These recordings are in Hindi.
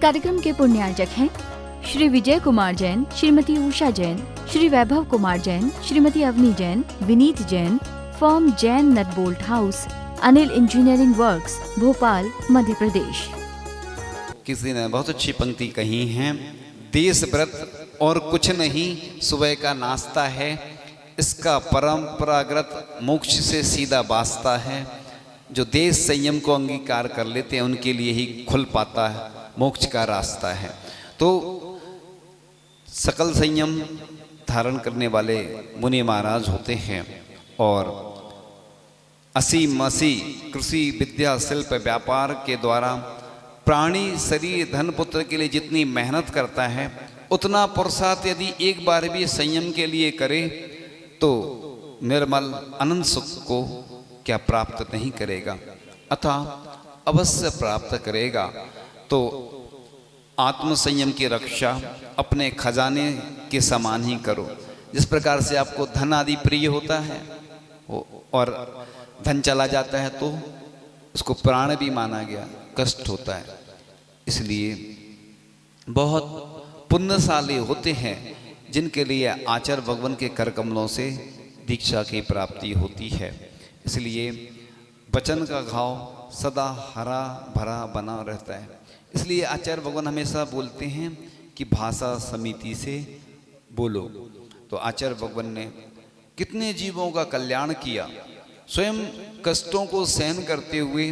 कार्यक्रम के पुण्यार्जक हैं Shri Vijay Kumar Jain, Shrimati Usha Jain, Shri Vaibhav Kumar Jain, Shrimati Avni Jain, Vinit Jain, firm Jain nut bolt house, Anil engineering works, Bhopal, Madhya Pradesh. किसी ने बहुत अच्छी पंक्ति कही है, देश व्रत और कुछ नहीं, सुबह का नाश्ता है, इसका परंपरागत मोक्ष से सीधा वास्ता है। जो देश संयम को अंगीकार कर लेते हैं उनके लिए ही खुल पाता है मोक्ष का रास्ता है। तो सकल संयम धारण करने वाले मुनि महाराज होते हैं और असी कृषि विद्या शिल्प व्यापार के द्वारा प्राणी शरीर धन पुत्र के लिए जितनी मेहनत करता है उतना पुरुषार्थ यदि एक बार भी संयम के लिए करे तो निर्मल अनंत सुख को क्या प्राप्त नहीं करेगा, अतः अवश्य प्राप्त करेगा। तो आत्म संयम की रक्षा अपने खजाने के समान ही करो। जिस प्रकार से आपको धन आदि प्रिय होता है और धन चला जाता है तो उसको प्राण भी माना गया, कष्ट होता है। इसलिए बहुत पुण्यशाली होते हैं जिनके लिए आचार्य भगवान के कर कमलों से दीक्षा की प्राप्ति होती है। इसलिए वचन का घाव सदा हरा भरा बना रहता है। इसलिए आचार्य भगवान हमेशा बोलते हैं कि भाषा समिति से बोलो। तो आचार्य भगवान ने कितने जीवों का कल्याण किया, स्वयं कष्टों को सहन करते हुए।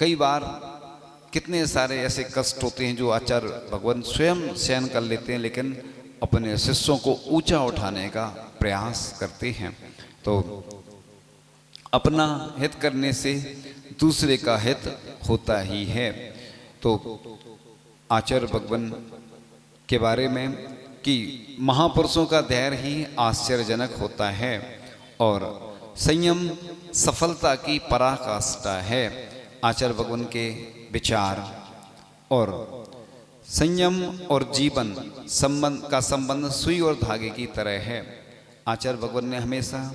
कई बार कितने सारे ऐसे कष्ट होते हैं जो आचार्य भगवान स्वयं सहन कर लेते हैं, लेकिन अपने शिष्यों को ऊंचा उठाने का प्रयास करते हैं। तो अपना हित करने से दूसरे का हित होता ही है। तो आचार्य भगवान के बारे में कि महापुरुषों का धैर्य ही आश्चर्यजनक होता है और संयम सफलता की पराकाष्ठा है। आचार्य भगवान के विचार और संयम और जीवन का संबंध सुई और धागे की तरह है। आचार्य भगवान ने हमेशा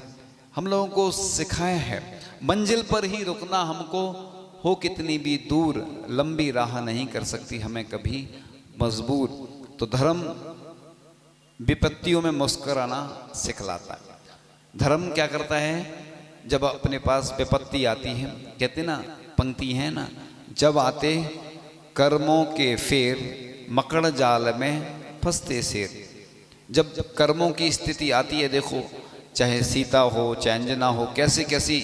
हम लोगों को सिखाया है, मंजिल पर ही रुकना हमको, हो कितनी भी दूर लंबी राह नहीं कर सकती हमें कभी मजबूर। तो धर्म विपत्तियों में मुस्कुराना सिखलाता है। धर्म क्या करता है, जब अपने पास विपत्ति आती है, कहते ना पंक्ति है ना, जब आते कर्मों के फेर मकड़ जाल में फंसते शेर। जब कर्मों की स्थिति आती है, देखो चाहे सीता हो चाहे अंजना हो, कैसी कैसी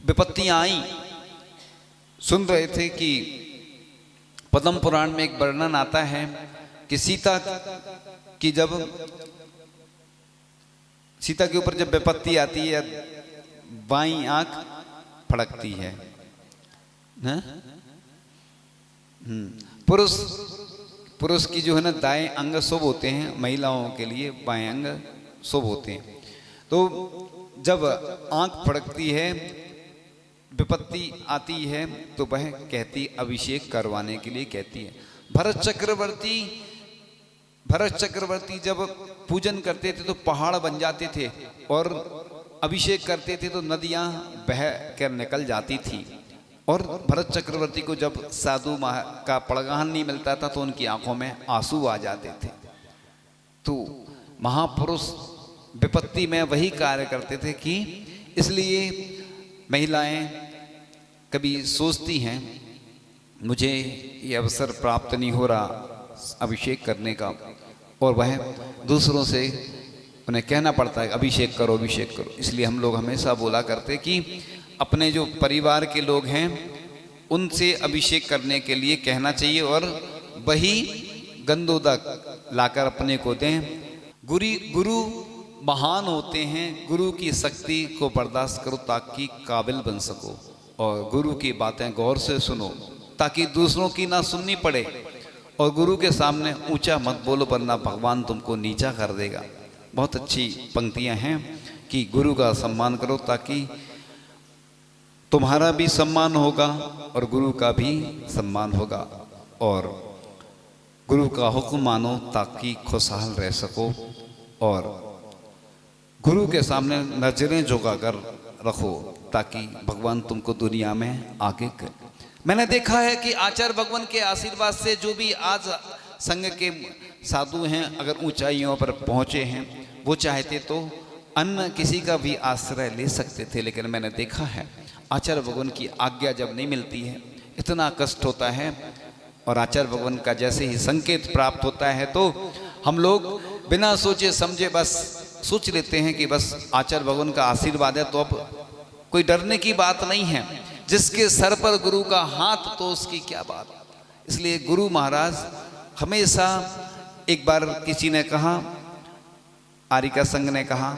विपत्तियां आई। सुन रहे थे कि पद्म पुराण में एक वर्णन आता है कि सीता के ऊपर जब विपत्ति आती है बाईं आंख फड़कती है ना? पुरुष की जो है ना दाएं अंग शुभ होते हैं, महिलाओं के लिए बाएं अंग शुभ होते हैं। तो जब आंख फड़कती है, विपत्ति आती है, तो वह कहती अभिषेक करवाने के लिए कहती है। भरत चक्रवर्ती जब पूजन करते थे तो पहाड़ बन जाते थे और अभिषेक करते थे तो नदियां बह कर निकल जाती थी। और भरत चक्रवर्ती को जब साधु का पड़गान नहीं मिलता था तो उनकी आंखों में आंसू आ जाते थे। तो महापुरुष विपत्ति में वही कार्य करते थे कि इसलिए महिलाएं कभी सोचती हैं मुझे ये अवसर प्राप्त नहीं हो रहा अभिषेक करने का, और वह दूसरों से उन्हें कहना पड़ता है अभिषेक करो अभिषेक करो। इसलिए हम लोग हमेशा बोला करते कि अपने जो परिवार के लोग हैं उनसे अभिषेक करने के लिए कहना चाहिए और वही गंधोदक लाकर अपने को दें। गुरु महान होते हैं, गुरु की शक्ति को बर्दाश्त करो ताकि काबिल बन सको, और गुरु की बातें गौर से सुनो ताकि दूसरों की ना सुननी पड़े, और गुरु के सामने ऊंचा मत बोलो वरना भगवान तुमको नीचा कर देगा। बहुत अच्छी पंक्तियां हैं कि गुरु का सम्मान करो ताकि तुम्हारा भी सम्मान होगा और गुरु का भी सम्मान होगा, और गुरु का हुक्म मानो ताकि खुशहाल रह सको, और गुरु के सामने नजरें झुकाकर रखो ताकि भगवान तुमको दुनिया में आगे मैंने देखा है कि आचार्य भगवान के आशीर्वाद से जो भी आज संघ के साधु हैं, अगर ऊंचाइयों पर पहुंचे हैं, वो चाहते तो अन्य किसी का भी आश्रय ले सकते थे, लेकिन मैंने देखा है आचार्य भगवान की आज्ञा जब नहीं मिलती है इतना कष्ट होता है। और आचार्य भगवान का जैसे ही संकेत प्राप्त होता है तो हम लोग बिना सोचे समझे बस सोच लेते हैं कि बस आचार्य भगवान का आशीर्वाद है तो अब कोई डरने की बात नहीं है। जिसके सर पर गुरु का हाथ तो उसकी क्या बात। इसलिए गुरु महाराज हमेशा, एक बार किसी ने कहा, आरिका संघ ने कहा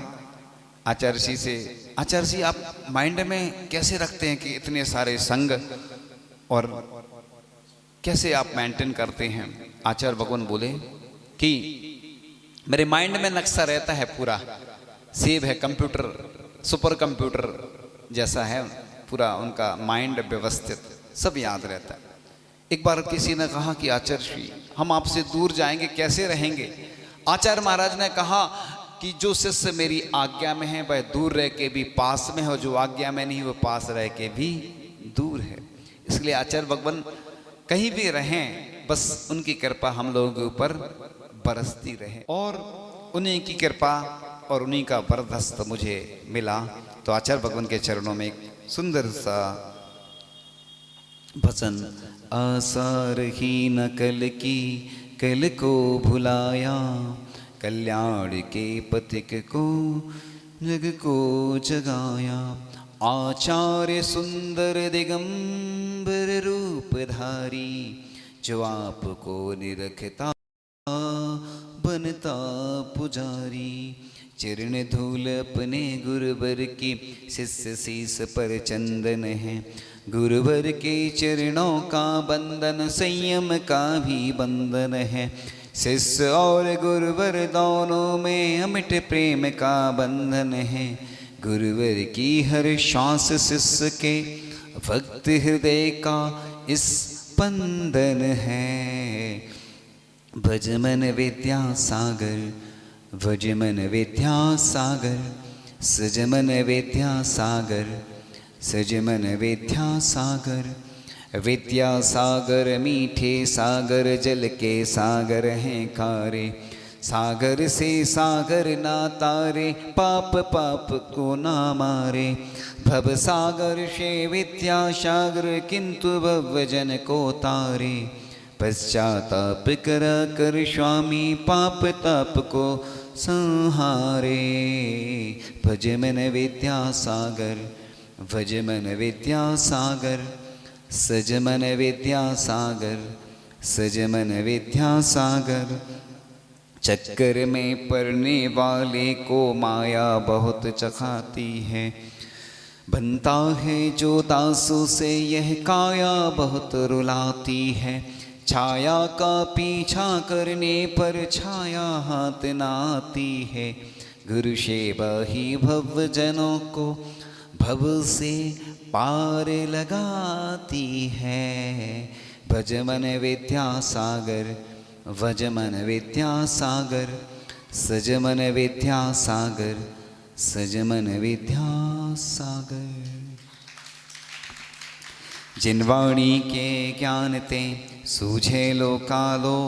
आचार्य जी से, आचार्य जी आप माइंड में कैसे रखते हैं कि इतने सारे संघ और कैसे आप मेंटेन करते हैं। आचार्य भगवान बोले कि मेरे माइंड में नक्शा रहता है, पूरा सेव है, कंप्यूटर सुपर कंप्यूटर जैसा है, पूरा उनका माइंड व्यवस्थित, सब याद रहता है। एक बार किसी ने कहा कि आचार्य श्री हम आपसे दूर जाएंगे कैसे रहेंगे। आचार्य महाराज ने कहा कि जो शिष्य मेरी आज्ञा में है वह दूर रह के भी पास में हो, जो आज्ञा में नहीं वो पास रह के भी दूर है। इसलिए आचार्य भगवान कहीं भी रहें बस उनकी कृपा हम लोगों के ऊपर बरसती रहे, और उन्हीं की कृपा और उन्हीं का वरदस्त मुझे मिला। तो आचार्य भगवान के चरणों में एक सुंदर सा भजन, आसारहीन कल की कल को भुलाया, कल्याण के पथिक को जग को जगाया, आचार्य सुंदर दिगंबर रूपधारी, जो आपको निरखता बनता पुजारी, चरण धूल अपने गुरुवर की शिष्य शीस पर चंदन है, गुरुवर के चरणों का बंधन संयम का भी बंधन है, शिष्य और गुरुवर दोनों में अमिट प्रेम का बंधन है, गुरुवर की हर श्वास शिष्य के भक्त हृदय का स्पंदन है। भज मन विद्यासागर, भज मन विद्यासागर, सज मन विद्यासागर, सज मन विद्यासागर, विद्यासागर मीठे सागर जल के सागर हैं खारे, सागर से सागर ना तारे, पाप पाप को ना मारे, भव सागर से विद्यासागर किंतु भव जन को तारे, पश्चाताप करा कर स्वामी पाप ताप को संहारे। भज मन विद्यासागर, भज मन विद्यासागर, सज मन विद्यासागर, सज मन विद्यासागर, चक्कर में पड़ने वाले को माया बहुत चखाती है, बनता है जो दासों से यह काया बहुत रुलाती है, छाया का पीछा करने पर छाया हाथ न आती है, गुरु सेवा ही भव जनों को भव से पार लगाती है। भज मन विद्यासागर, भज मन विद्यासागर, सज मन विद्यासागर, सज मन विद्यासागर। जिन वाणी के ज्ञान ते सूझे लोकालो,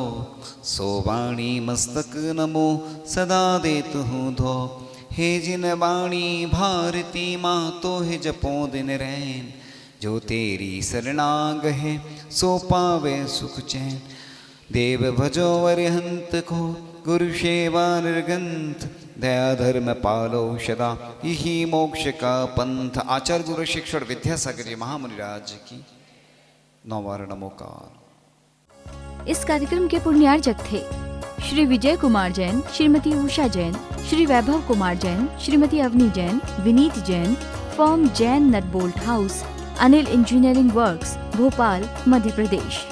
सो वाणी मस्तक नमो सदा देत हूँ धो, हे जिन वाणी भारती माँ तो है जपो दिन रैन, जो तेरी शरणाग है सो पावे सुख चैन, देव भजो अरिहंत को गुरु सेवा निर्गंथ, दया धर्म पालो सदा यही मोक्ष का पंथ। आचार्य गुरु शिक्षण विद्यासागर जी महामुनि राज की नौवार नमोकार। इस कार्यक्रम के पुण्यार्चक थे Shri Vijay Kumar Jain, Shrimati Usha Jain, Shri Vaibhav Kumar Jain, Shrimati Avni Jain, Vinit Jain, firm Jain nut bolt house, Anil engineering works, Bhopal, Madhya प्रदेश।